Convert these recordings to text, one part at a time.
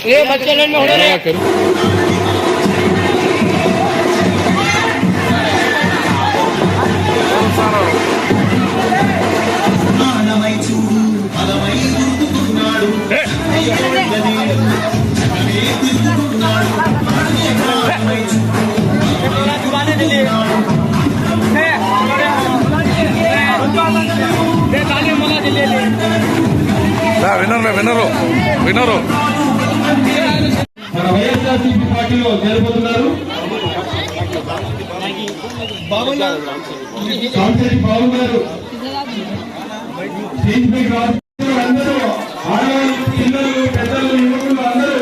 ये बच्चे लोग हो रहे हैं వినరు మన వైఎస్ఆర్సీపీ పార్టీలో చేరబోతున్నారు కాంచెట్టి బాబు గారు. అందరూ ఆడవాళ్ళు, పిల్లలు, పెద్దలు, యువకులు అందరూ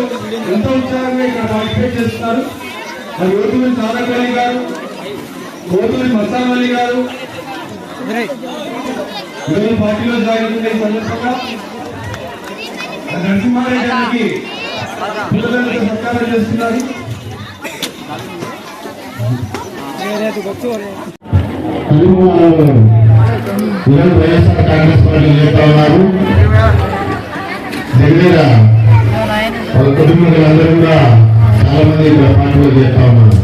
ఎంతో ఉత్సాహంగా ఇక్కడ పార్టిసిపేట్ చేస్తున్నారు. మరి ఓటుమల్లి సాదక్ అలీ గారు, ఓటుమల్లి మస్తాన్ అలీ గారు ఈరోజు పార్టీలో జాయిన్ అయిన సందర్భంగా నరసింహారెడ్డి గారికి పిల్లలకు సత్కారం చేస్తున్నారు. వైఎస్ఆర్ కాంగ్రెస్ పార్టీ చేస్తా ఉన్నారు. దగ్గర వాళ్ళ కుటుంబీకులందరూ కూడా చాలా మంది ఇక్కడ పార్టీలో చేస్తా ఉన్నారు.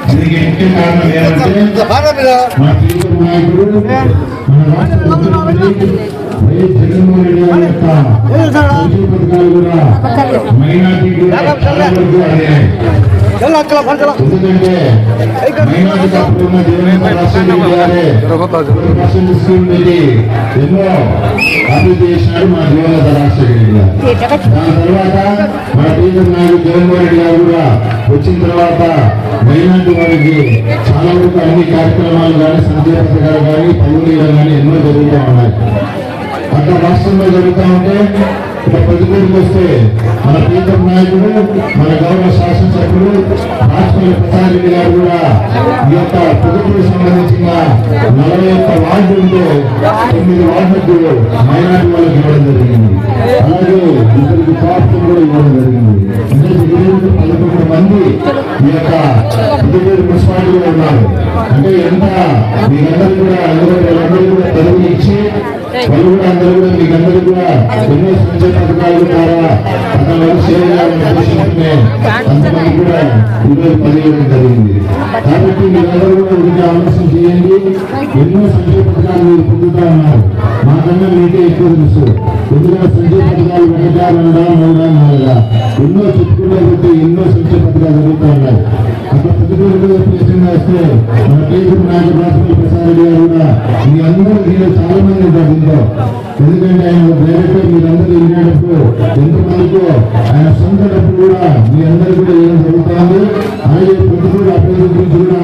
దీనికి ముఖ్య కారణం ఏమంటే మన ప్రీతం నాయకుడు, మన రాష్ట్ర ముఖ్యమంత్రి వైఎస్ జగన్మోహన్ రెడ్డి గారి యొక్క పథకాలు కూడా మైనార్టీకి చాలా వరకు అయ్యాయి. ఎందుకంటే మైనార్టీ తప్పుకున్న జగన్ రాష్ట్ర గారే స్కీమ్ పెట్టి ఎన్నో అభివృద్ధి చేసినాడు మన జీవన రాష్ట్రరెడ్డి గారు. దాని తర్వాత మన ప్రీతం నాయకుడు జగన్మోహన్ రెడ్డి గారు కూడా వచ్చిన తర్వాత మైనార్టీ వారికి చాలా వరకు అన్ని కార్యక్రమాలు కానీ, సంక్షేమ పథకాలు కానీ, పదవులు కానీ ఎన్నో జరుగుతూ ఉన్నాయి. అట్లా రాష్ట్రంలో జరుగుతూ ఉంటే ఇక్కడ ప్రతిపూడికి వస్తే మన ప్రీతం నాయకుడు, మన గౌరవ శాసనసభ్యులు రాష్ట్రపతి ప్రసాద్ రెడ్డి గారు కూడా ఈ యొక్క ప్రతిపూడికి సంబంధించిన 41 వార్డులతో 9 వార్డులకు మైనార్టీ వాళ్ళకి ఇవ్వడం జరిగింది. అలాగే ఇద్దరికి ప్రాప్తం కూడా ఇవ్వడం జరిగింది. అంటే 11 మంది ఈ యొక్క ప్రతిపూడి మున్సిపాలిటీలో ఉన్నారు. అంటే ఎంత మీకందరూ కూడా వాళ్ళందరూ కూడా తెలుగు ఇచ్చి వాళ్ళు కూడా అందరూ కూడా మీకందరూ కూడా ఎన్నో సంక్షేమ పథకాల ద్వారా అతను చేయాలని ఉద్దేశంతోనే అంతమంది కూడా ఈరోజు పనిచేయడం జరిగింది. కాబట్టి మీరందరూ కూడా వీటికి ఆలోచన చేయండి. ఎన్నో సంక్షేమ పథకాలు మీరు పొందుతా ఉన్నారు. మాకన్నా మీకే ఎక్కువ తెలుసు. ఎందుకంటే సంక్షేమ పథకాలు 1, 2, 3, 4 ఎన్నో చెప్పుకుంటే బట్టి ఎన్నో సంక్షేమ పథకాలు జరుగుతూ ఉన్నాయి. అక్కడ ప్రతిపూర్తిగా వస్తే మన ప్రీతం నాయకుడు రాష్ట్రపతి ప్రసాద్ రెడ్డి గారు కూడా మీ అందరూ దీనిలో చాలా మంది ఉంటారు దీంట్లో. ఎందుకంటే ఆయన డైరెక్టర్ మీరందరూ వెళ్ళినప్పుడు ఎంతమందికో ఆయన సొంత డబ్బు కూడా మీ అందరూ కూడా ఏం జరుగుతుంది. అలాగే ప్రతిపూర్తి అభివృద్ధి గురించి కూడా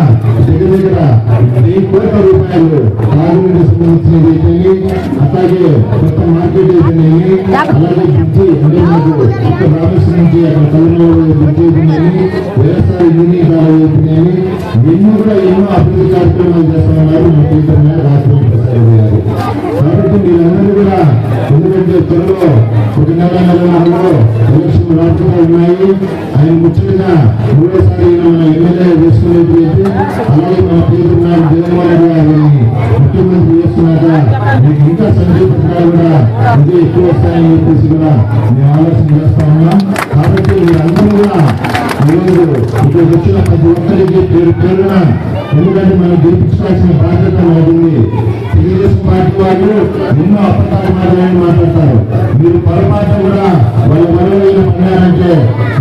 దగ్గర 1,000 కోట్ల రూపాయలు తాగునీటికి సంబంధించినది అయితేనే, అట్లాగే కొత్త మార్కెట్ అయితేనేమి, అలాగే బ్రిడ్జి అంటే మాకు ఇక్కడ రామేశ్వరం నుంచి అక్కడ తమిళనాడు బ్రిడ్జి అయితేనేమి, వ్యవసాయ యూనియన్ అయితేనేమి, ఎన్నో కూడా ఎన్నో అభివృద్ధి కార్యక్రమాలు చేస్తా ఉన్నారు మన ప్రీతం రాష్ట్రపతి ప్రసాద్ రెడ్డి గారు. కాబట్టి మీరందరూ కూడా ఎందుకంటే త్వరలో 1 నెలలో ఎలక్షన్ రాష్ట్రంలో ఉన్నాయి. ఆయన ముచ్చటగా 3వసారి మన ఎమ్మెల్యే చేసుకునేది. అలాగే మన ప్రీతం నాయకుడు జగన్మోహన్ రెడ్డి గారిని ముఖ్యమంత్రి చేస్తున్నాక మీకు ఇంకా సంక్షేమ పథకాలు కూడా ఇదే ఎక్కువ వస్తాయని చెప్పేసి కూడా మేము ఆలోచన చేస్తా ఉన్నాం. కాబట్టి మీరందరూ కూడా ఈరోజు ఇక్కడ వచ్చిన ప్రతి ఒక్కరికి పేరున ఎందుకంటే మనం గెలిపించాల్సిన బాధ్యత అవుతుంది. తెలుగుదేశం పార్టీ వాళ్ళు ఎన్నో అపకారమాలని మాట్లాడతారు. మీరు పొరపాటు కూడా వాళ్ళ వరవైన పన్నారంటే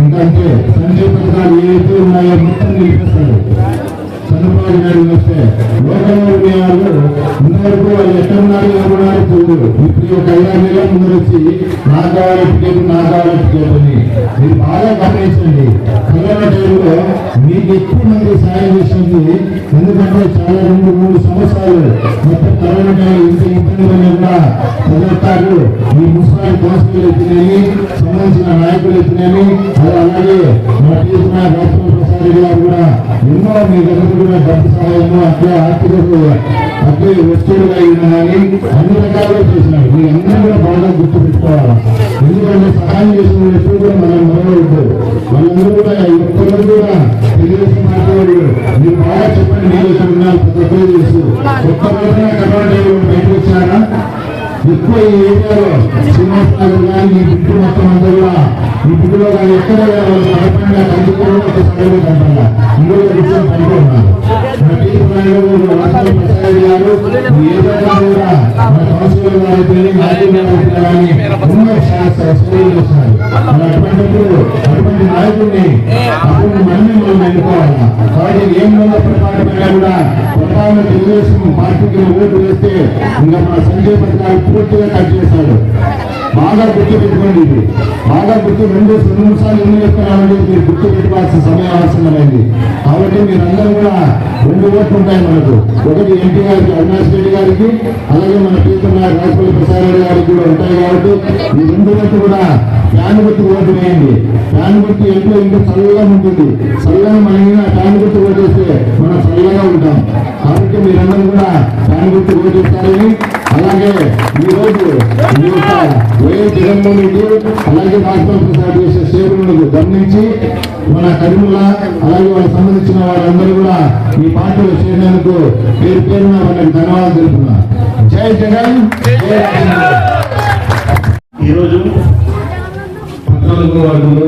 ఇంకంటే సంక్షేమ పథకాలు ఏవైతే ఉన్నాయో మొత్తం నిలిపిస్తారు. చంద్రబాబు నాయుడు వస్తే లోకంలో ఉండేవాళ్ళు ఇంతవరకు వాళ్ళు ఎక్కడున్నారు ఎవరున్నారు తెలియదు. ఇప్పుడు ఒక 5-6 నెలల ముందు వచ్చి నాకు కావాలి టికెట్ అని మీరు బాగా గమనించండి. కరోనా టైంలో మీకు ఎక్కువ మంది సాయం చేసింది. ఎందుకంటే చాలా 2-3 సంవత్సరాలు మొత్తం కరోనా టైం ఇంత ఇబ్బంది కూడా చదువుతారు. ఈ మున్సిపాలిటీ కౌన్సిలర్ అయితేనేమి, సంబంధించిన నాయకులు అయితేనేమి, అలాగే మన ప్రీతం రాష్ట్రపతి ప్రసాద్ రెడ్డి గారు కూడా ఎన్నో మీ దగ్గర కూడా డబ్బు సహాయము అట్లే ఆర్థిక అట్లే వస్తువులుగా కానీ అన్ని రకాలుగా చేసినారు. మీ అందరూ కూడా బాగా గుర్తు పెట్టుకోవాలి. ఎందుకంటే సహాయం చేసిన ఎప్పుడు కూడా మనం మొదలవుతారు. వాళ్ళందరూ కూడా ఒక్కరు కూడా తెలుగుదేశం పార్టీ వాళ్ళు మీరు బాగా చెప్పండి. మీరు ఇక్కడ ఉన్నారు ప్రతి ఒక్కరు తెలుసు. ఒక్క రోజున కరోనా బయటకు వచ్చారా? ఎక్కువ ఈ ఏరియాలో శ్రీనివాసనగర్ కానీ ఈ బిడ్డు మొత్తం అంతా కూడా ఈ బిడ్డులో కానీ ఎక్కడ భయపడినా కందుకోవడం ఒక సగమే కంటారా ఇందులో విషయం కంటూ ఉన్నారు. మన ప్రసాద్ గారు ఈ ఏరియాలో కూడా మన కౌన్సిలర్ గారు అటువంటి నాయకుడిని అప్పుడు మనం ఎన్నుకోవాలి. కాబట్టి ఏం పొరపాటుపైనా కూడా ప్రధాన తెలుగుదేశం పార్టీకి ఓటు వేస్తే ఇంకా మన సంజయ్ పథకాలు పూర్తిగా కట్ చేశాడు. బాగా గుర్తు పెట్టుకోండి. ఇది బాగా గుర్తు 2-3 సార్లు ఎన్ని చెప్తున్నామంటే మీరు గుర్తు పెట్టుకోవాల్సిన సమయం అవసరమైంది. కాబట్టి మీరందరూ కూడా 2 ఓట్లు ఉంటాయి మనకు. ఒకటి ఎంపీ గారికి అవినాష్ రెడ్డి గారికి, అలాగే మన ప్రీతం రాజపల్లి ప్రసాద్ రెడ్డి గారికి కూడా ఉంటాయి. కాబట్టి ఈ 2 ఓట్లు కూడా ఫ్యాన్ గుర్తు ఓటు వేయండి. ఫ్యాన్ గుర్తు ఎంతో ఇంకా చల్లగా ఉంటుంది. చల్లగా మన ఫ్యాన్ గుర్తు ఓటు వేస్తే మనం చల్లగా ఉంటాం. కాబట్టి మీరందరూ కూడా ఫ్యాన్ గుర్తు ఓటు ఇస్తారని, అలాగే ఈరోజు ఈ యొక్క వైఎస్ జగన్మోహన్ రెడ్డి అలాగే రాజపల్లి ప్రసాద్ చేసే సేవలను గమనించి మన కరీముల్లా అలాగే వాళ్ళకి సంబంధించిన వారందరూ కూడా ఈ పార్టీలో చేరినందుకు పేరు పేరున వాళ్ళకి ధన్యవాదాలు తెలుపుతున్నా. జై జగన్, జై రాజేంద్ర. ఈరోజు 14వ వార్డులో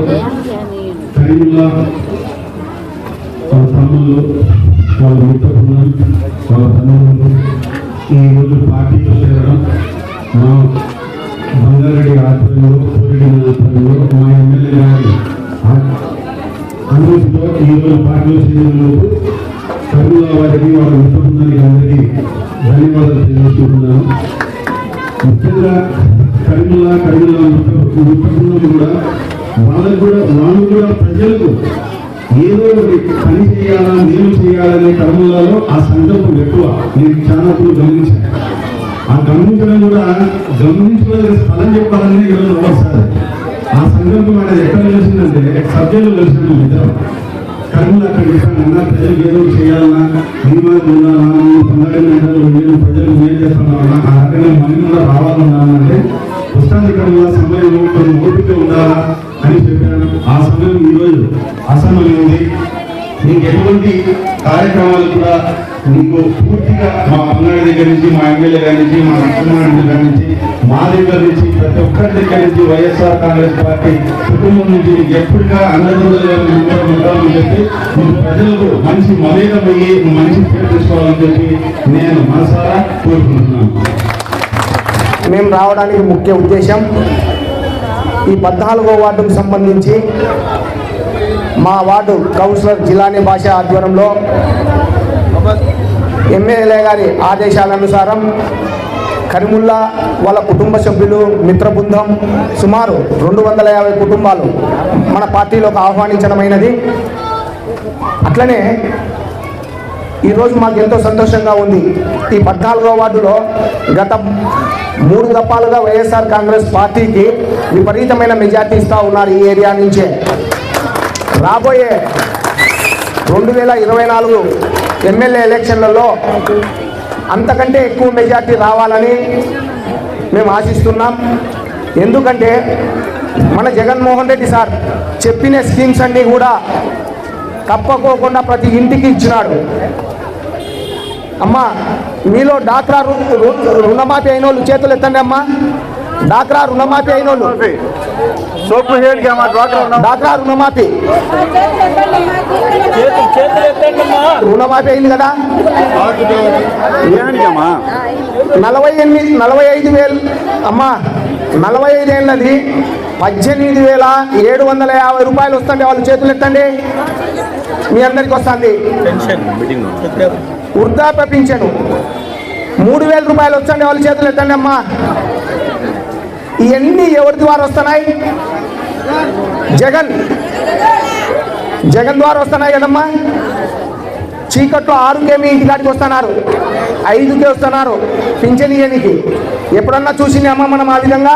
కరీముల్లా వాళ్ళ తమ్ముళ్ళు, వాళ్ళ మిత్రులు, వాళ్ళ తమ్ముళ్ళు ఈరోజు పార్టీలో చేరడం మా బంగారెడ్డి ఆధ్వర్యంలో, కోరెడ్డి ఆధ్వర్యంలో, మా ఎమ్మెల్యే గారి అనుమతితో ఈరోజు పార్టీలో చేరినందుకు కరీముల్లా వారికి, వాళ్ళ మిత్రులందరికీ అందరికీ ధన్యవాదాలు తెలియజేస్తున్నాను. ముఖ్యంగా కరీముల్లా మిత్రులు కూడా వాళ్ళు కూడా ప్రజలకు ఏదో ఒకటి పని చేయాలా, మేలు చేయాలనే కర్మలలో ఆ సంకల్పం ఎక్కువ. నేను చాలా గమనించాను. ఆ గమనించడం కూడా గమనించడం స్థలం చెప్పాలని ఈరోజు ఒకసారి ఆ సంకల్పం అనేది ఎక్కడ తెలిసిందంటే సభ్యులు తెలిసింది. ఇద్దరు కర్మలు అక్కడ చెప్పాను, ప్రజలకు ఏదో చేయాలన్నా, నిర్మాణం ఉండాలా, నేను ప్రజలకు మేలు చేస్తున్నామన్నా, ఆ రకంగా మనం కూడా రావాలన్నానంటే పుస్తకాధికంగా సమయం కొన్ని ఓపిక ఉండాలా అని చెప్పాను. ఆ సమయం ఈరోజు అసమమైంది. మీకు ఎటువంటి కార్యక్రమాలు కూడా మీకు పూర్తిగా మా అన్నగారి దగ్గర నుంచి, మా ఎమ్మెల్యే గారి నుంచి, మా ముఖ్యమంత్రి దగ్గర నుంచి, మా దగ్గర నుంచి, ప్రతి ఒక్కరి దగ్గర నుంచి వైఎస్ఆర్ కాంగ్రెస్ పార్టీ కుటుంబం నుంచి మీకు ఎప్పటిగా అన్నదండలుగా ఉంటామని చెప్పి మీరు ప్రజలకు మంచి మమేకమయ్యి మంచి పేరు తెచ్చుకోవాలని చెప్పి నేను మనసారా కోరుకుంటున్నాను. మేము రావడానికి ముఖ్య ఉద్దేశం ఈ 14వ వార్డుకు సంబంధించి మా వార్డు కౌన్సిలర్ జిలానీ భాష ఆధ్వర్యంలో ఎమ్మెల్యే గారి ఆదేశాలనుసారం కరీముల్లా వాళ్ళ కుటుంబ సభ్యులు, మిత్ర బృందం సుమారు 250 కుటుంబాలు మన పార్టీలోకి ఆహ్వానించడమైనది. అట్లనే ఈరోజు మాకు ఎంతో సంతోషంగా ఉంది. ఈ 14వ వార్డులో గత 3 దఫాలుగా వైఎస్ఆర్ కాంగ్రెస్ పార్టీకి విపరీతమైన మెజార్టీ ఇస్తూ ఉన్నారు. ఈ ఏరియా నుంచే రాబోయే 2024 ఎమ్మెల్యే ఎలక్షన్లలో అంతకంటే ఎక్కువ మెజార్టీ రావాలని మేము ఆశిస్తున్నాం. ఎందుకంటే మన జగన్మోహన్ రెడ్డి సార్ చెప్పిన స్కీమ్స్ అన్నీ కూడా తప్పకోకుండా ప్రతి ఇంటికి ఇచ్చినాడు. అమ్మా, మీలో డాక్రా రుణమాఫీ అయిన వాళ్ళు చేతులు ఎత్తండి. అమ్మా, డాక్రా రుణమాఫీ అయిన వాళ్ళు, డాక్రా రుణమాఫీ అయింది కదా. 45,000 అమ్మా, 45 ఏళ్ళది 18,750 రూపాయలు వస్తుంది. వాళ్ళు చేతులు ఎత్తండి. మీ అందరికి వస్తుంది. వృద్ధాప్య పింఛను 3,000 రూపాయలు వస్తుంది. వాళ్ళ చేతులు ఎత్తండి. అమ్మా, ఇవన్నీ ఎవరి ద్వారా వస్తున్నాయి? జగన్ ద్వారా వస్తున్నాయి కదమ్మా. చీకట్లో 6కే మీ ఇంటికాడికి వస్తున్నారు, 5కే వస్తున్నారు పింఛన్ ఇయ్యనికి. ఎప్పుడన్నా చూసిందేమ్మా మనం ఆ విధంగా?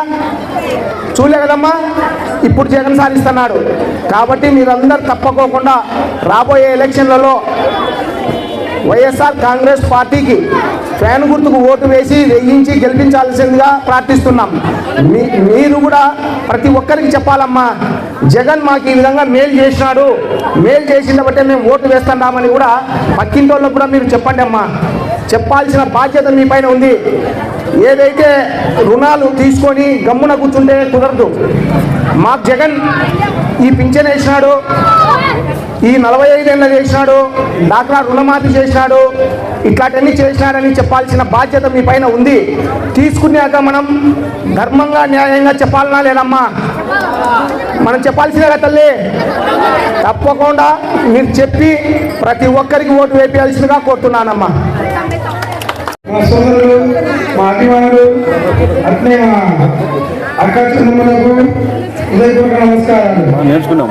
చూలే కదమ్మా. ఇప్పుడు జగన్ సాధిస్తున్నాడు. కాబట్టి మీరందరూ తప్పకోకుండా రాబోయే ఎలక్షన్లలో వైఎస్ఆర్ కాంగ్రెస్ పార్టీకి ఫ్యాన్ గుర్తుకు ఓటు వేసి వేయించి గెలిపించాల్సిందిగా ప్రార్థిస్తున్నాం. మీరు కూడా ప్రతి ఒక్కరికి చెప్పాలమ్మా, జగన్ మాకు ఈ విధంగా మేలు చేసినాడు, మేలు చేసిన బట్టే మేము ఓటు వేస్తున్నామని కూడా పక్కింటి వాళ్ళకు కూడా మీరు చెప్పండి అమ్మా. చెప్పాల్సిన బాధ్యత మీ పైన ఉంది. ఏదైతే రుణాలు తీసుకొని గమ్మున కూర్చుంటే కుదరదు. మాకు జగన్ ఈ పింఛన్ వేసినాడు, ఈ 45 ఏళ్ళ చేసినాడు, డాక్రా రుణమాఫీ చేసినాడు, ఇట్లాంటివన్నీ చేసినాడని చెప్పాల్సిన బాధ్యత మీ పైన ఉంది. తీసుకున్నాక మనం ధర్మంగా న్యాయంగా చెప్పాలనా లేదమ్మా? మనం చెప్పాల్సిందే కదా తల్లి. తప్పకుండా మీరు చెప్పి ప్రతి ఒక్కరికి ఓటు వేయాల్సిందిగా కోరుతున్నానమ్మా. మా సోదరులు, మా అభిమానులు, అట్లే మా అక్క చెల్లెమ్మలకు హృదయపూర్వక నమస్కారాలు. నేర్చుకున్నాం